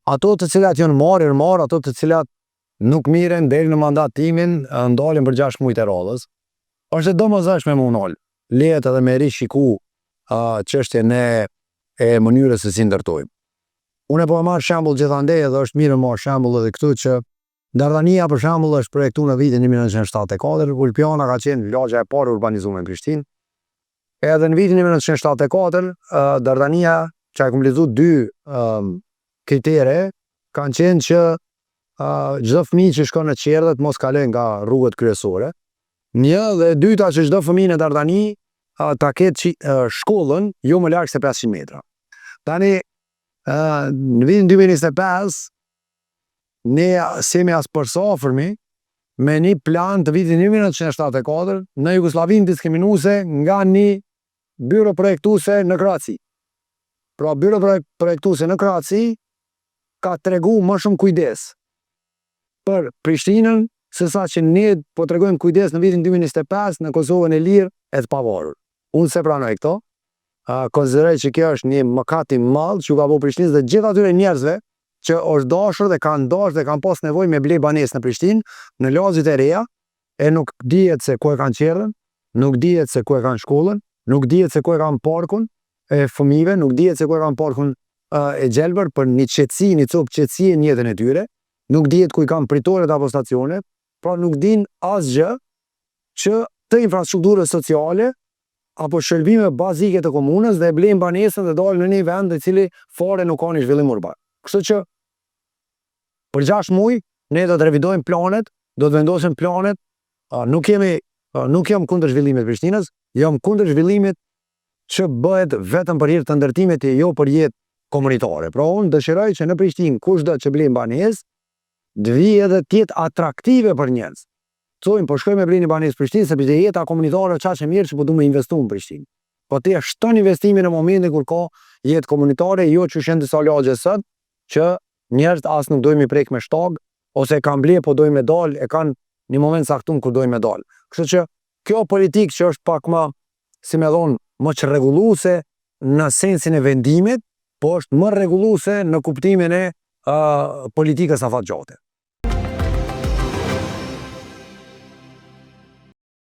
Ato të cilat janë marrë, ato të cilat nuk miren deri në mandatimin, ndalin për 6 muajt e radhës. Është e domosdoshme me unol. Lehet edhe me rishiku çështjen e mënyrës se si ndërtojmë. Unë po e marr shembull gjithandej edhe është mirë marr shembull edhe këtu që Dardania për shembull është projektuar në vitin 1974, Ulpiana ka qenë lagja e parë urbanizuar në Prishtinë. Edhe në vitin 1974 Dardania që ka kompletuar 2 kritere kanë qenë që çdo fëmijë që shkon në qerdhe të mos kalojë nga rrugët kryesore. Një dhe e dyta që çdo fëmijë në Dardani ta ketë shkollën jo më larg se 500 metra. Tani në vitin 2025 ne semi as përsofërmi me një plan të vitin 1974 në Jugosllavinë diskriminuese nga një byro projektuese në Kroaci. Pra byro projektuese në Kroaci ka tregu më shumë kujdes për Prishtinën se sa që ne po tregojmë kujdes në vitin 2025 në Kosovën e lirë e të pavarur. Unë se pranoj këto, konsideroj që kjo është një mëkat i madh që ka bëu Prishtinës dhe gjithë atyre njerëzve që është dashur dhe kanë dashur dhe kanë pas nevojë me blej banesë në Prishtinë, në lagjet e reja, e nuk dihet se ku e kanë qerdhen, nuk dihet se ku e kanë shkollën, nuk dihet se ku e kanë parkun e fëmijëve, nuk dihet se ku e kanë parkun e gjelbër për një qetësi, një copë qetësie në jetën e tyre, nuk dihet ku i kanë pritoret apo stacionet, pra nuk din asgjë që të infrastrukturës sociale apo shërbime bazike të komunës dhe blejnë banesën dhe dalën në një vend i cili fare nuk ka një zhvillim urban. Kështu që për 6 muaj ne do të revidojmë planet, do të vendosim planet, nuk jam kundër zhvillimit të Prishtinës, jam kundër zhvillimit që bëhet vetëm për hir të ndërtimit e jo për jetë komunitare. Pra unë dëshiroj që në Prishtinë kushdo që blejnë banesë të vijë edhe të jetë atraktive për njerëz. Thojmë, po shkojmë me blejnë banesë Prishtinë sepse jeta komunitare është aq e mirë që po duam të investojmë në Prishtinë. Po ti shton investimin në momentin kur ka jetë komunitare, jo që shën disa lagje sot që njerëzit as nuk dojmë i prek me shtag ose kanë ble po dojmë me dal, e kanë një moment saktum kur dojmë me dal. Kështu që kjo politikë që është pak më, si më thon, më çrregulluese në sensin e vendimit, po është më rregulluese në kuptimin e politikës afatgjate.